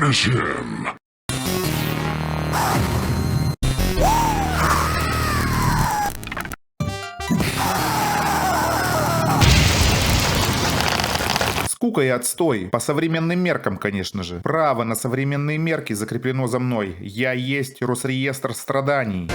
Finish him! Скука и отстой. По современным меркам, конечно же. Право на современные мерки закреплено за мной. Я есть Росреестр страданий.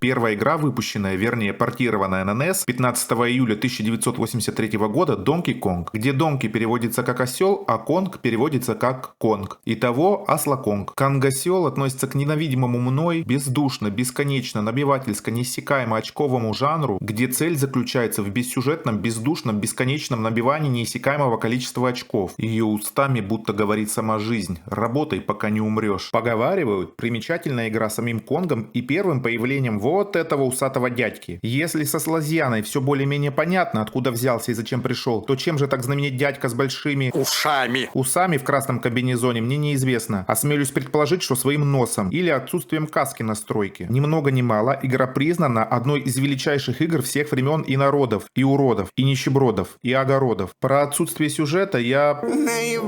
Первая игра, выпущенная, вернее портированная на NES 15 июля 1983 года, Donkey Kong, где Donkey переводится как осел, а Kong переводится как Конг. Итого Ослоконг. Конг-осел относится к ненавидимому мной бездушно, бесконечно, набивательско, неиссякаемо очковому жанру, где цель заключается в бессюжетном, бездушном, бесконечном набивании неиссякаемого количества очков. Ее устами будто говорит сама жизнь. Работай, пока не умрешь. Поговаривают, примечательная игра самим Конгом и первым появлением вот этого усатого дядьки. Если со Слазьяной все более-менее понятно, откуда взялся и зачем пришел, то чем же так знаменит дядька с большими усами в красном комбинезоне, мне неизвестно. Осмелюсь предположить, что своим носом или отсутствием каски на стройке. Ни много ни мало, игра признана одной из величайших игр всех времен и народов, и уродов, и нищебродов, и огородов. Про отсутствие сюжета я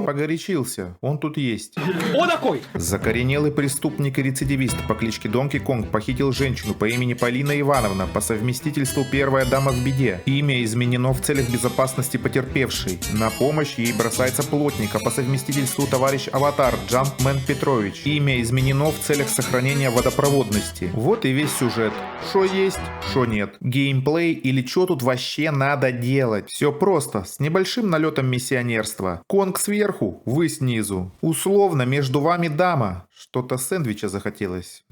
погорячился. Он тут есть. О, такой! Закоренелый преступник и рецидивист по кличке Донки Конг похитил женщину по имени Полина Ивановна, по совместительству первая дама в беде. Имя изменено в целях безопасности потерпевшей. На помощь ей бросается плотник, а по совместительству товарищ Аватар Джампмен Петрович. Имя изменено в целях сохранения водопроводности. Вот и весь сюжет. Шо есть, шо нет. Геймплей или что тут вообще надо делать? Все просто, с небольшим налетом миссионерства. Конг сверху, вы снизу. Условно, между вами дама. Что-то сэндвича захотелось.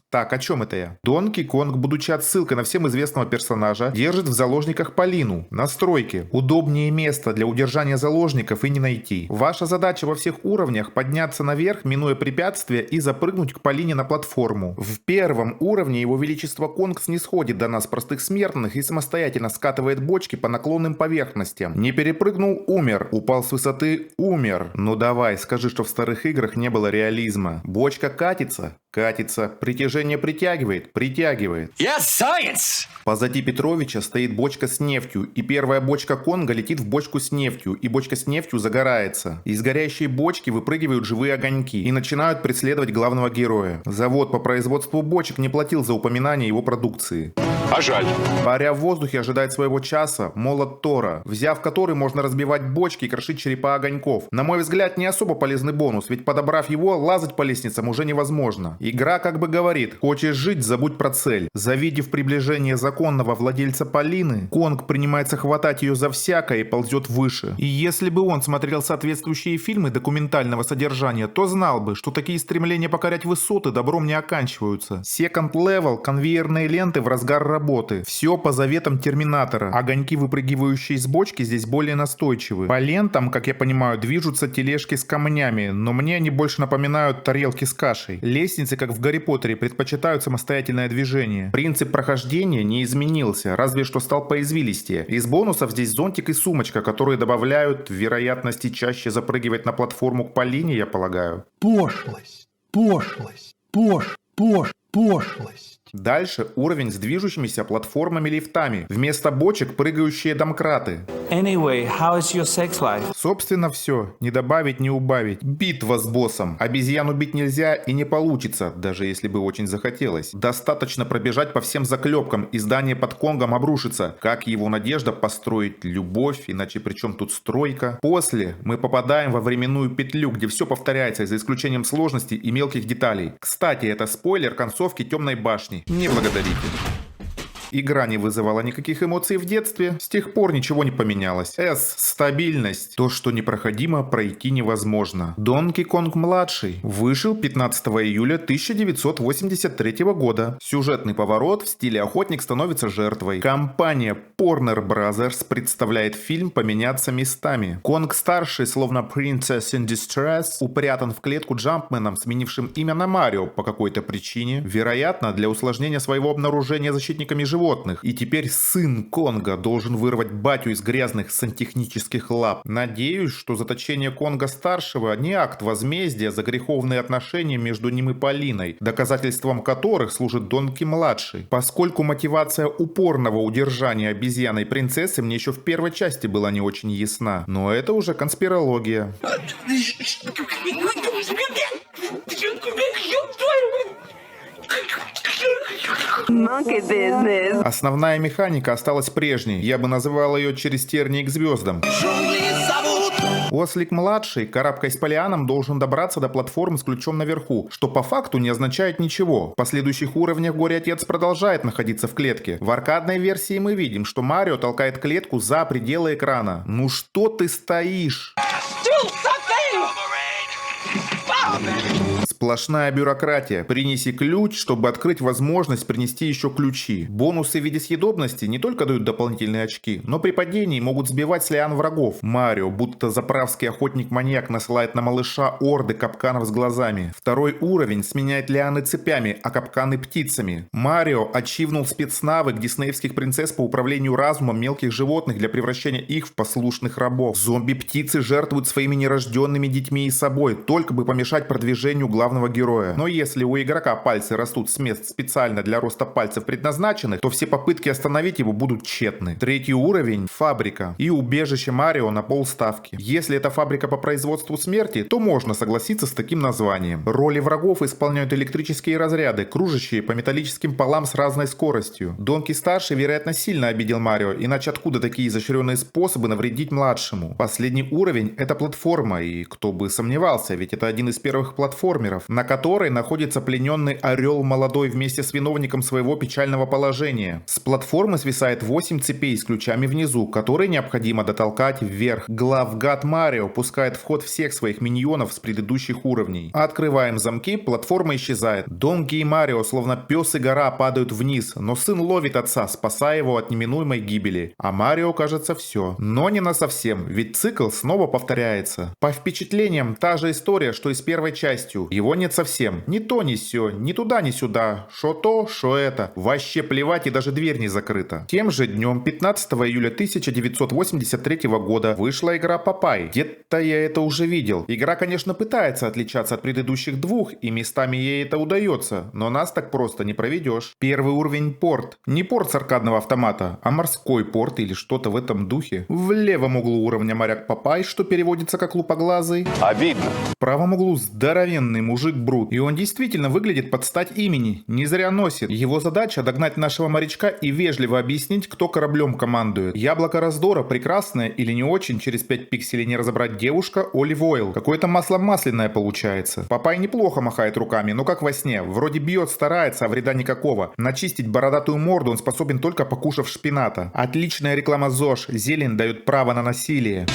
Так, о чем это я? Донки Конг, будучи отсылкой на всем известного персонажа, держит в заложниках Полину. На стройке. Удобнее место для удержания заложников и не найти. Ваша задача во всех уровнях подняться наверх, минуя препятствия, и запрыгнуть к Полине на платформу. В первом уровне его величество Конг снисходит до нас, простых смертных, и самостоятельно скатывает бочки по наклонным поверхностям. Не перепрыгнул — умер. Упал с высоты — умер. Ну давай, скажи, что в старых играх не было реализма. Бочка катится? Катится. Притяжение притягивает? Притягивает. Yes, science! Позади Петровича стоит бочка с нефтью, и первая бочка Конга летит в бочку с нефтью, и бочка с нефтью загорается. Из горящей бочки выпрыгивают живые огоньки и начинают преследовать главного героя. Завод по производству бочек не платил за упоминание его продукции. А жаль. Паря в воздухе ожидает своего часа молот Тора, взяв который можно разбивать бочки и крошить черепа огоньков. На мой взгляд, не особо полезный бонус, ведь подобрав его, лазать по лестницам уже невозможно. Игра как бы говорит: хочешь жить, забудь про цель. Завидев приближение законного владельца Полины, Конг принимается хватать ее за всякое и ползет выше. И если бы он смотрел соответствующие фильмы документального содержания, то знал бы, что такие стремления покорять высоты добром не оканчиваются. Second Level, конвейерные ленты в разгар работы. Все по заветам Терминатора. Огоньки, выпрыгивающие из бочки, здесь более настойчивы. По лентам, как я понимаю, движутся тележки с камнями, но мне они больше напоминают тарелки с кашей. Лестницы, как в Гарри Поттере, предпочитают самостоятельное движение. Принцип прохождения не изменился, разве что стал поизвилистее. Из бонусов здесь зонтик и сумочка, которые добавляют вероятности чаще запрыгивать на платформу к Полине, я полагаю. Пошлость, пошлость, пошлость. Дальше уровень с движущимися платформами-лифтами. Вместо бочек прыгающие домкраты. Anyway, how is your sex life? Собственно, все. Не добавить, не убавить. Битва с боссом. Обезьян убить нельзя и не получится, даже если бы очень захотелось. Достаточно пробежать по всем заклепкам, и здание под Конгом обрушится. Как его надежда построить любовь, иначе при чем тут стройка? После мы попадаем во временную петлю, где все повторяется, за исключением сложностей и мелких деталей. Кстати, это спойлер концовки Темной башни. Не благодарите. Игра не вызывала никаких эмоций в детстве, с тех пор ничего не поменялось. Стабильность. То, что непроходимо, пройти невозможно. Донки Конг младший вышел 15 июля 1983 года. Сюжетный поворот в стиле охотник становится жертвой. Компания Warner Brothers представляет фильм «Поменяться местами». Конг старший, словно Princess in Distress, упрятан в клетку Джампменом, сменившим имя на Марио по какой-то причине. Вероятно, для усложнения своего обнаружения защитниками животных животных. И теперь сын Конга должен вырвать батю из грязных сантехнических лап. Надеюсь, что заточение Конга-старшего не акт возмездия за греховные отношения между ним и Полиной, доказательством которых служит Донки-младший, поскольку мотивация упорного удержания обезьяной принцессы мне еще в первой части была не очень ясна. Но это уже конспирология. Monkey business. Основная механика осталась прежней, я бы называл ее через тернии к звездам. Ослик-младший, карабкаясь по лианам, должен добраться до платформы с ключом наверху, что по факту не означает ничего. В последующих уровнях Горе-Отец продолжает находиться в клетке. В аркадной версии мы видим, что Марио толкает клетку за пределы экрана. Ну что ты стоишь? Сплошная бюрократия. Принеси ключ, чтобы открыть возможность принести еще ключи. Бонусы в виде съедобности не только дают дополнительные очки, но при падении могут сбивать с лиан врагов. Марио, будто заправский охотник-маньяк, насылает на малыша орды капканов с глазами. Второй уровень сменяет лианы цепями, а капканы птицами. Марио ачивнул спецнавык диснеевских принцесс по управлению разумом мелких животных для превращения их в послушных рабов. Зомби-птицы жертвуют своими нерожденными детьми и собой, только бы помешать продвижению главного героя. Но если у игрока пальцы растут с мест специально для роста пальцев предназначенных, то все попытки остановить его будут тщетны. Третий уровень – фабрика и убежище Марио на полставки. Если это фабрика по производству смерти, то можно согласиться с таким названием. Роли врагов исполняют электрические разряды, кружащие по металлическим полам с разной скоростью. Донки-старший, вероятно, сильно обидел Марио, иначе откуда такие изощренные способы навредить младшему? Последний уровень – это платформа, и кто бы сомневался, ведь это один из первых платформеров, на которой находится плененный орел молодой вместе с виновником своего печального положения. С платформы свисает 8 цепей с ключами внизу, которые необходимо дотолкать вверх. Главгад Марио пускает в ход всех своих миньонов с предыдущих уровней. Открываем замки, платформа исчезает. Донки и Марио, словно пес и гора, падают вниз, но сын ловит отца, спасая его от неминуемой гибели. А Марио, кажется, все. Но не насовсем, ведь цикл снова повторяется. По впечатлениям, та же история, что и с первой частью. Его нет совсем. Ни то, ни сё, ни туда, ни сюда. Шо то, шо это. Вообще плевать, и даже дверь не закрыта. Тем же днем, 15 июля 1983 года, вышла игра Попай. Где-то я это уже видел. Игра, конечно, пытается отличаться от предыдущих двух, и местами ей это удается, но нас так просто не проведешь. Первый уровень — порт. Не порт с аркадного автомата, а морской порт или что-то в этом духе. В левом углу уровня моряк Попай, что переводится как лупоглазый. Обидно. В правом углу здоровенный мужик Брут. И он действительно выглядит под стать имени. Не зря носит. Его задача — догнать нашего морячка и вежливо объяснить, кто кораблем командует. Яблоко раздора, прекрасное или не очень, через 5 пикселей не разобрать девушка Олив Ойл. Какое-то масло масляное получается. Папай неплохо махает руками, но как во сне. Вроде бьет, старается, а вреда никакого. Начистить бородатую морду он способен только покушав шпината. Отличная реклама ЗОЖ. Зелень дает право на насилие.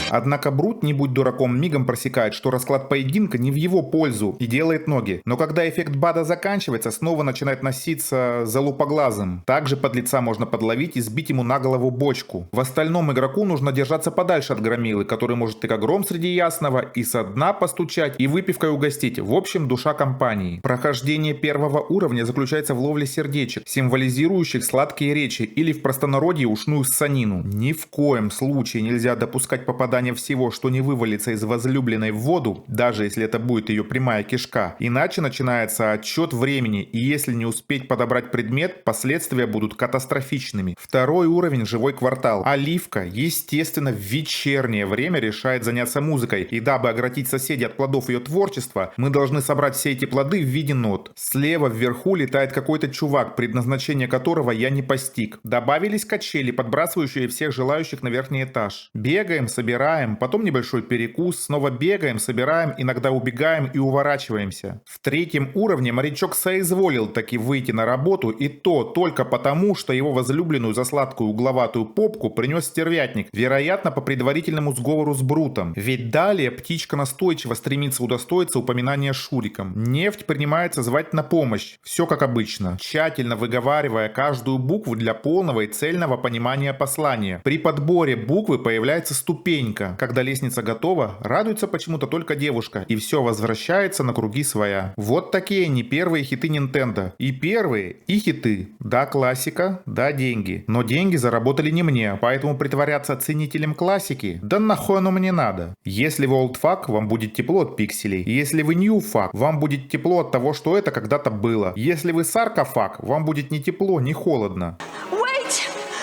Однако Брут, не будь дураком, мигом просекает, что расклад поединка не в его пользу и делает ноги. Но когда эффект БАДа заканчивается, снова начинает носиться за лупоглазым. Также подлеца можно подловить и сбить ему на голову бочку. В остальном игроку нужно держаться подальше от громилы, который может и как гром среди ясного, и со дна постучать, и выпивкой угостить. В общем, душа компании. Прохождение первого уровня заключается в ловле сердечек, символизирующих сладкие речи, или в простонародье ушную ссанину. Ни в коем случае нельзя допускать попадания всего, что не вывалится из возлюбленной в воду, даже если это будет ее прямая кишка. Иначе начинается отсчет времени, и если не успеть подобрать предмет, последствия будут катастрофичными. Второй уровень — живой квартал. Оливка, естественно, в вечернее время решает заняться музыкой, и дабы оградить соседей от плодов ее творчества, мы должны собрать все эти плоды в виде нот. Слева вверху летает какой-то чувак, предназначение которого я не постиг. Добавились качели, подбрасывающие всех желающих на верхний этаж. Бегаем, собираем, потом небольшой перекус, снова бегаем, собираем, иногда убегаем и уворачиваемся. В третьем уровне морячок соизволил таки выйти на работу, и то только потому, что его возлюбленную за сладкую угловатую попку принес стервятник, вероятно, по предварительному сговору с Брутом. Ведь далее птичка настойчиво стремится удостоиться упоминания Шуриком. Нефть принимается звать на помощь. Все как обычно, тщательно выговаривая каждую букву для полного и цельного понимания послания. При подборе буквы появляется ступенька, Обидненько, когда лестница готова, радуется почему-то только девушка, и все возвращается на круги своя. Вот такие они первые хиты Nintendo. И первые, и хиты. Да, классика, да, деньги. Но деньги заработали не мне, поэтому притворяться ценителем классики, да нахуй оно мне надо. Если вы олдфак, вам будет тепло от пикселей. Если вы ньюфак, вам будет тепло от того, что это когда-то было. Если вы саркофаг, вам будет ни тепло, ни холодно. Wait!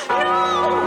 No!